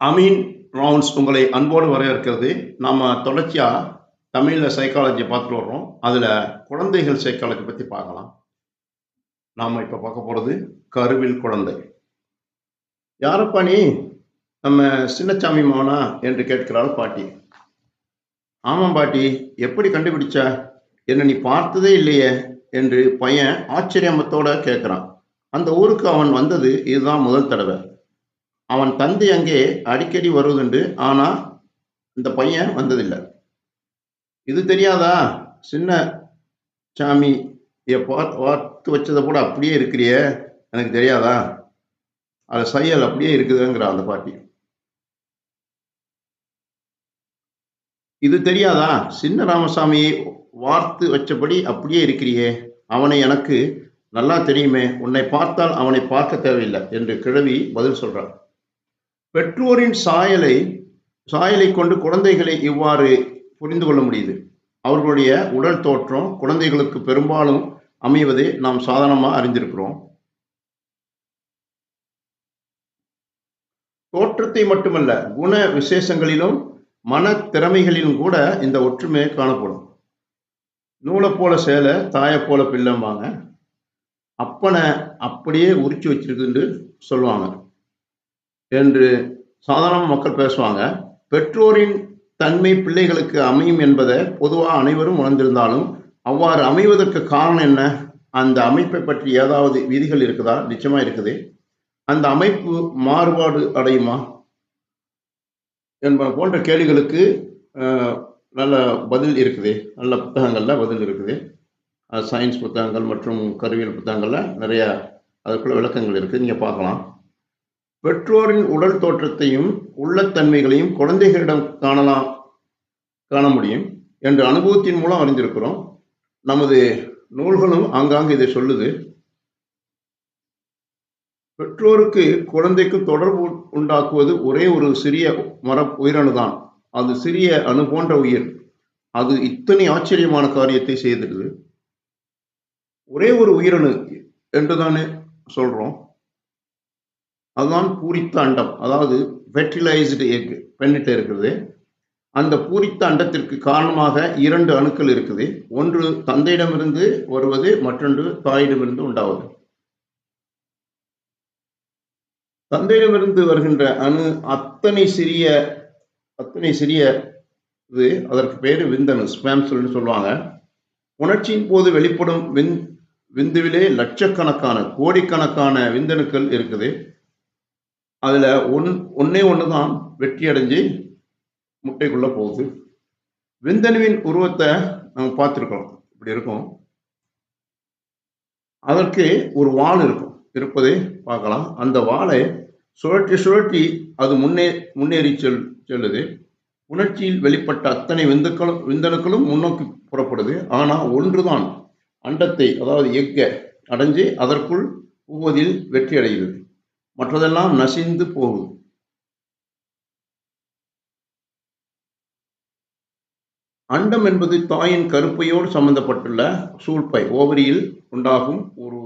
Ameen rounds உங்களை அன்போடு வரவேற்கிறது. நாம தொடர்ச்சியா தமிழ்ல சைக்காலஜி பார்த்துட்டு வர்றோம். அதுல குழந்தைகள் சைக்காலஜி பத்தி பார்க்கலாம். நாம இப்ப பார்க்க போறது கருவில் குழந்தை. யாரப்பா நீ? நம்ம சின்னச்சாமி மகனா என்று கேட்கிறாள் பாட்டி. ஆமாம் பாட்டி, எப்படி கண்டுபிடிச்ச? என்ன நீ பார்த்ததே இல்லையே என்று பையன் ஆச்சரியத்தோட கேட்கிறான். அந்த ஊருக்கு அவன் வந்தது இதுதான் முதல் தடவை. அவன் தந்தை அங்கே அடிக்கடி வருவதுண்டு. ஆனா இந்த பையன் வந்ததில்லை. இது தெரியாதா? சின்ன சாமிய பார்த்து வச்சதை கூட அப்படியே இருக்கிறியே, எனக்கு தெரியாதா? அது செயல் அப்படியே இருக்குதுங்கிற அந்த பாட்டி. இது தெரியாதா? சின்ன ராமசாமியை வார்த்து வச்சபடி அப்படியே இருக்கிறியே, அவனை எனக்கு நல்லா தெரியுமே, உன்னை பார்த்தால் அவனை பார்க்க தேவையில்லை என்று கிழவி பதில் சொல்றார். பெற்றோரின் சாயலை கொண்டு குழந்தைகளை இவ்வாறு புரிந்து கொள்ள முடியுது. அவர்களுடைய உடல் தோற்றம் குழந்தைகளுக்கு பெரும்பாலும் அமைவதை நாம் சாதாரணமாக அறிந்திருக்கிறோம். தோற்றத்தை மட்டுமல்ல, குண விசேஷங்களிலும் மன திறமைகளிலும் கூட இந்த ஒற்றுமை காணப்படும். நூலை போல சேலை, தாயை போல பிள்ளைம்பாங்க. அப்பனை அப்படியே உரிச்சு வச்சிருக்குன்னு சொல்லுவாங்க என்று சாதாரண மக்கள் பேசுவாங்க. பெற்றோரின் தன்மை பிள்ளைகளுக்கு அமையும் என்பதை பொதுவாக அனைவரும் உணர்ந்திருந்தாலும் அவ்வாறு அமைவதற்கு காரணம் என்ன? அந்த அமைப்பை பற்றி ஏதாவது விதிகள் இருக்குதா? நிச்சயமா இருக்குது. அந்த அமைப்பு மாறுபாடு அடையுமா என்பன போன்ற கேள்விகளுக்கு நல்ல பதில் இருக்குது. நல்ல புத்தகங்கள்ல பதில் இருக்குது. சயின்ஸ் புத்தகங்கள் மற்றும் கருவியல் புத்தகங்கள்ல நிறைய அதற்குள்ள விளக்கங்கள் இருக்குது, நீங்க பார்க்கலாம். பெற்றோரின் உடல் தோற்றத்தையும் உள்ளத்தன்மைகளையும் குழந்தைகளிடம் காண முடியும் என்று அனுபவத்தின் மூலம் அறிந்திருக்கிறோம். நமது நூல்களும் ஆங்காங்கு இதை சொல்லுது. பெற்றோருக்கு குழந்தைக்கு தொடர்பு உண்டாக்குவது ஒரே ஒரு சிறிய உயிரணுதான். அது சிறிய அணு போன்ற உயிர். அது இத்தனை ஆச்சரியமான காரியத்தை செய்திருக்குது. ஒரே ஒரு உயிரணு என்றுதானே சொல்றோம். அதுதான் பூரித்த அண்டம், அதாவது ஃபெர்டிலைஸ்டு எக் பெண்ணிட்ட இருக்குது. அந்த பூரித்த அண்டத்திற்கு காரணமாக இரண்டு அணுக்கள் இருக்குது. ஒன்று தந்தையிடமிருந்து வருவது, மற்றொன்று தாயிடமிருந்து உண்டாவது. தந்தையிடமிருந்து வருகின்ற அணு அத்தனை சிறிய இது. அதற்கு பேரு விந்தணு, ஸ்பேம் செல்னு சொல்லுவாங்க. உணர்ச்சியின் போது வெளிப்படும் விந்துவிலே லட்சக்கணக்கான கோடிக்கணக்கான விந்தணுக்கள் இருக்குது. அதுல ஒன்னே ஒண்ணுதான் வெற்றி அடைஞ்சு முட்டைக்குள்ள போகுது. விந்தணுவின் உருவத்தை நம்ம பார்த்திருக்கோம், இப்படி இருக்கும். அதற்கு ஒரு வால் இருப்பதை பார்க்கலாம். அந்த வாளை சுழற்றி அது முன்னேறி செல்லுது. உணர்ச்சியில் வெளிப்பட்ட அத்தனை விந்தணுக்களும் முன்னோக்கி புறப்படுது. ஆனா ஒன்றுதான் அண்டத்தை, அதாவது எக்கை அடைஞ்சு அதற்குள் புகுவதில் வெற்றி அடைகிறது. மற்றதெல்லாம் நசிந்து போகுது. அண்டம் என்பது தாயின் கருப்பையோடு சம்பந்தப்பட்டுள்ள சூழ்பை, ஓவரியில் உண்டாகும் ஒரு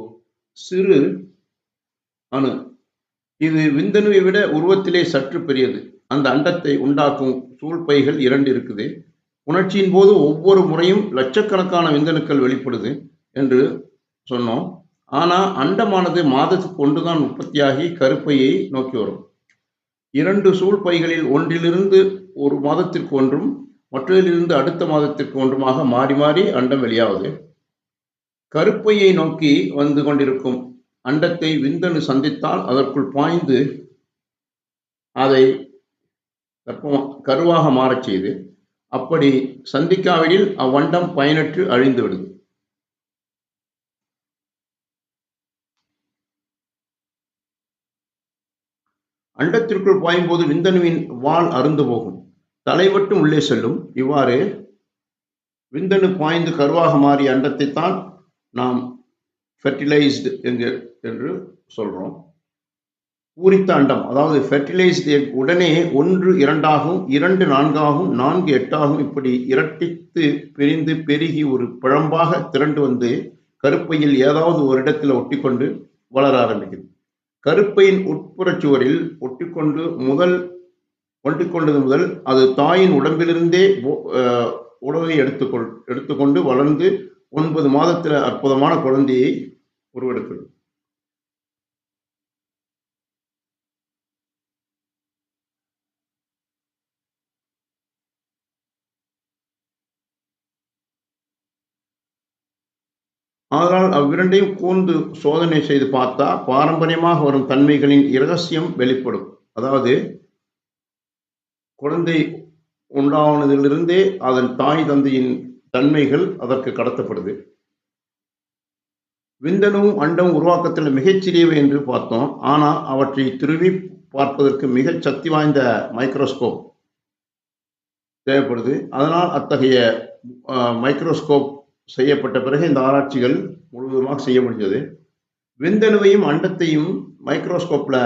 சிறு அணு. இது விந்தணுவை விட உருவத்திலே சற்று பெரியது. அந்த அண்டத்தை உண்டாக்கும் சூழ்பைகள் 2 இருக்குது. உணர்ச்சியின் போது ஒவ்வொரு முறையும் லட்சக்கணக்கான விந்தணுக்கள் வெளிப்படுது என்று சொன்னோம். ஆனா அண்டமானது மாதத்துக்கு ஒன்றுதான் உற்பத்தியாகி கருப்பையை நோக்கி வரும். 2 சூழ்பைகளில் ஒன்றிலிருந்து ஒரு மாதத்திற்கு ஒன்றும், மற்றதிலிருந்து அடுத்த மாதத்திற்கு ஒன்றுமாக மாறி மாறி அண்டம் வெளியாவது. கருப்பையை நோக்கி வந்து கொண்டிருக்கும் அண்டத்தை விந்தணு சந்தித்தால் அதற்குள் பாய்ந்து அதை கருவாக மாறச் செய்து, அப்படி சந்திக்காவிடில் அவ்வண்டம் பயனற்று அழிந்து விடுது. அண்டத்திற்குள் பாயும் போது விந்தணுவின் வால் அருந்து போகும், தலைவட்டும் உள்ளே செல்லும். இவ்வாறு விந்தணு பாய்ந்து கருவாக மாறிய அண்டத்தை தான் நாம் ஃபெர்டிலைஸ்டு என்று சொல்றோம். பூரித்த அண்டம், அதாவது ஃபெர்டிலைஸ்டு எக் உடனே 1 2 ஆகும், 2 4 ஆகும், 4 8 ஆகும். இப்படி இரட்டித்து பிரிந்து பெருகி ஒரு பிழம்பாக திரண்டு வந்து கருப்பையில் ஏதாவது ஒரு இடத்துல ஒட்டிக்கொண்டு வளர ஆரம்பிக்குது. கருப்பையின் உட்புறச்சுவரில் ஒட்டிக்கொண்டு முதல் ஒட்டிக்கொண்டது முதல் அது தாயின் உடம்பிலிருந்தே உணவை எடுத்துக்கொண்டு வளர்ந்து 9 மாதத்துல அற்புதமான குழந்தையை உருவெடுக்கிறது. ஆனால் அவ்விரண்டையும் கூர்ந்து சோதனை செய்து பார்த்தா பாரம்பரியமாக வரும் தன்மைகளின் இரகசியம் வெளிப்படும். அதாவது குழந்தை உண்டானதிலிருந்தே அதன் தாய் தந்தையின் தன்மைகள் அதற்கு கடத்தப்படுது. விந்தணுவும் அண்டமும் உருவாக்கத்தில் மிகச்சிறியவை என்று பார்த்தோம். ஆனால் அவற்றை திரும்பி பார்ப்பதற்கு மிகச் சக்தி வாய்ந்த மைக்ரோஸ்கோப் தேவைப்படுது. அதனால் அத்தகைய மைக்ரோஸ்கோப் செய்யப்பட்ட பிறகு இந்த ஆராய்ச்சிகள் முழுவதுமாக செய்ய முடிஞ்சது. விந்தணுவையும் அண்டத்தையும் மைக்ரோஸ்கோப்ல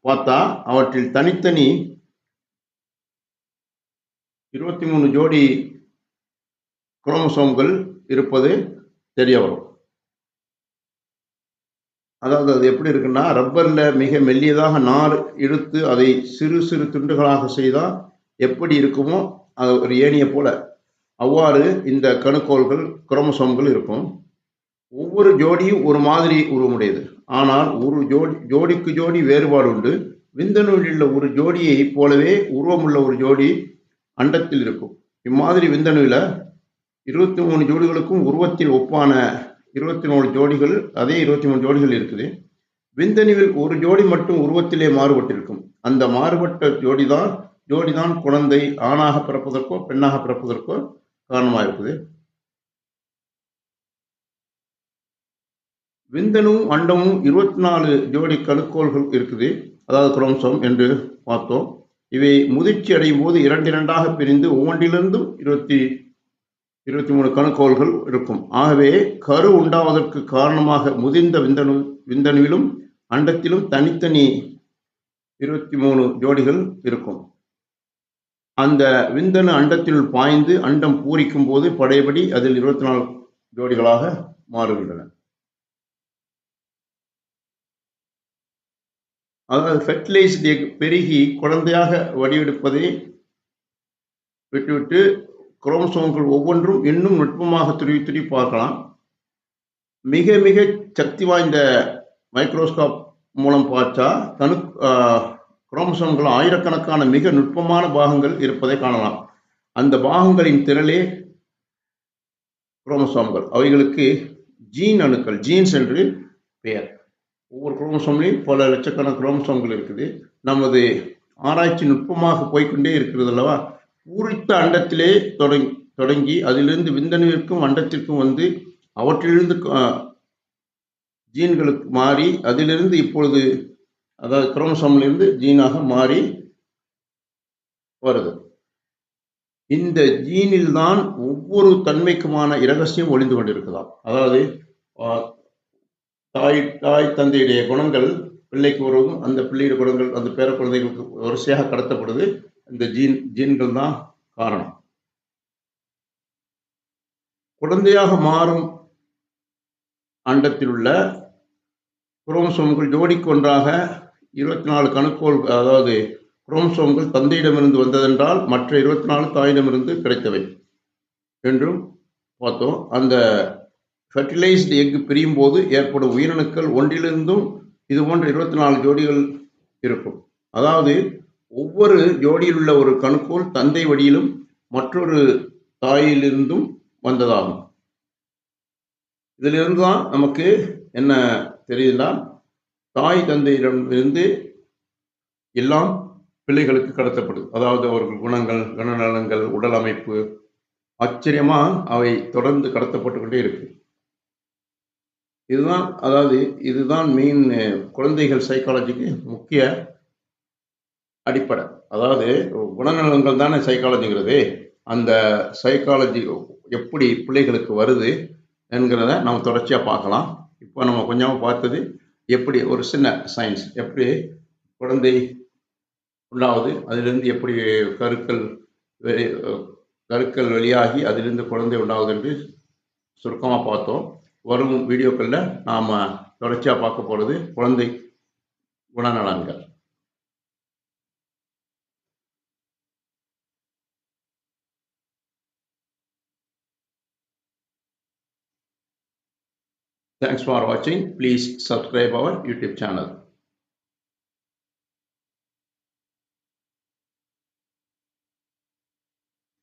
பார்த்தா அவற்றில் தனித்தனி 23 ஜோடி குரோமோசோம்கள் இருப்பது தெரிய வரும். அதாவது அது எப்படி இருக்குன்னா, ரப்பர்ல மிக மெல்லியதாக நார் இழுத்து அதை சிறு சிறு துண்டுகளாக செய்தால் எப்படி இருக்குமோ அது ஒரு ஏணியை போல அவ்வாறு இந்த கணுக்கோள்கள் குரோமோசோம்கள் இருக்கும். ஒவ்வொரு ஜோடியும் ஒரு மாதிரி உருவமுடையது. ஆனால் ஒரு ஜோடிக்கு ஜோடி வேறுபாடு உண்டு. விந்தணுவில் உள்ள ஒரு ஜோடியை போலவே உருவமுள்ள ஒரு ஜோடி அண்டத்தில் இருக்கும். இம்மாதிரி விந்தணுவில் 23 ஜோடிகளுக்கும் உருவத்தில் ஒப்பான 24 ஜோடிகள், அதே 23 ஜோடிகள் இருக்குது. விந்தணுவில் ஒரு ஜோடி மட்டும் உருவத்திலே மாறுபட்டிருக்கும். அந்த மாறுபட்ட ஜோடிதான் குழந்தை ஆணாக பிறப்பதற்கோ பெண்ணாக பிறப்பதற்கோ காரணமாக இருக்குது. விந்தணுவும் அண்டமும் 24 ஜோடி கணுக்கோள்கள் இருக்குது, அதாவது குரோமோசோம் என்று பார்த்தோம். இவை முதிர்ச்சி அடையும் போது இரண்டாக பிரிந்து ஒவ்வொன்றிலிருந்தும் 23 கணுக்கோள்கள் இருக்கும். ஆகவே கரு உண்டாவதற்கு காரணமாக முதிர்ந்த விந்தணுவிலும் அண்டத்திலும் தனித்தனி 23 ஜோடிகள் இருக்கும். அந்த விந்தணு அண்டத்தில் பாய்ந்து அண்டம் பூரிக்கும் போது படையபடி அதில் 24 ஜோடிகளாக மாறுகின்றன. அதாவது ஃபெர்டிலைஸ்டு எக் பெருகி குழந்தையாக வடிவெடுப்பதை விட்டுவிட்டு குரோமோசோம்கள் ஒவ்வொன்றும் இன்னும் நுட்பமாக துருவி பார்க்கலாம். மிக மிக சக்தி வாய்ந்த மைக்ரோஸ்கோப் மூலம் பார்த்தா குரோமோசோம்கள் ஆயிரக்கணக்கான மிக நுட்பமான பாகங்கள் இருப்பதை காணலாம். அந்த பாகங்களின் திரளே குரோமோசோம்கள். அவைகளுக்கு ஜீன் அணுக்கள், ஜீன்ஸ் என்று பெயர். ஒவ்வொரு குரோமோசோம்லையும் பல லட்சக்கணக்கான குரோமோசோம்கள் இருக்குது. நமது ஆராய்ச்சி நுட்பமாக போய்கொண்டே இருக்கிறது அல்லவா. பூரித்த அண்டத்திலே தொடங்கி அதிலிருந்து விந்தணுவிற்கும் அண்டத்திற்கும் வந்து அவற்றிலிருந்து ஜீன்களுக்கு மாறி அதிலிருந்து இப்பொழுது அதாவது குரோமோசோமிலிருந்து ஜீனாக மாறி வருது. இந்த ஜீனில் தான் ஒவ்வொரு தன்மைக்குமான இரகசியம் ஒளிந்து கொண்டிருக்கலாம். அதாவது தாய் தந்தையுடைய குணங்கள் பிள்ளைக்கு வருவதும் அந்த பிள்ளையுடைய குணங்கள் அந்த பேர குழந்தைகளுக்கு வரிசையாக கடத்தப்படுது. இந்த ஜீன்கள் தான் காரணம். குழந்தையாக மாறும் அண்டத்தில் உள்ள குரோமோசோம்கள் ஜோடிக்கு ஒன்றாக 24 கணுக்கோள், அதாவது குரோமோசோம்கள் தந்தையிடமிருந்து வந்ததென்றால் மற்ற 24 தாயிடமிருந்து கிடைத்தவை என்றும் பார்த்தோம். அந்த ஃபெர்டிலைஸ்டு எக் பிரியும் போது ஏற்படும் உயிரணுக்கள் ஒன்றிலிருந்தும் இது போன்ற 24 ஜோடிகள் இருக்கும். அதாவது ஒவ்வொரு ஜோடியில் உள்ள ஒரு கணுக்கோள் தந்தை வழியிலும் மற்றொரு தாயிலிருந்தும் வந்ததாகும். இதிலிருந்து தான் நமக்கு என்ன தெரியுதுன்னா, தாய் தந்தையிடமிருந்து எல்லாம் பிள்ளைகளுக்கு கடத்தப்படுது. அதாவது அவர்கள் குணங்கள், குணநலன்கள், உடல் அமைப்பு ஆச்சரியமா அவை தொடர்ந்து கடத்தப்பட்டு கொண்டே இருக்கு. இதுதான் மெயின் குழந்தைகள் சைக்காலஜிக்கு முக்கிய அடிப்படை. அதாவது குணநலன்கள் தானே சைக்காலஜிங்கிறது. அந்த சைக்காலஜி எப்படி பிள்ளைகளுக்கு வருது என்கிறத நம்ம தொடர்ச்சியா பார்க்கலாம். இப்போ நம்ம கொஞ்சமாக பார்த்தது எப்படி ஒரு சின்ன சயின்ஸ், எப்படி குழந்தை உண்டாவது, அதிலிருந்து எப்படி கருக்கள் வெளியாகி அதிலிருந்து குழந்தை உண்டாவது என்று சுருக்கமாக பார்த்தோம். வரும் வீடியோக்களில் நாம் தொடர்ச்சியாக பார்க்க போகிறது குழந்தை குணநலன்கள். Thanks for watching. Please subscribe our YouTube channel.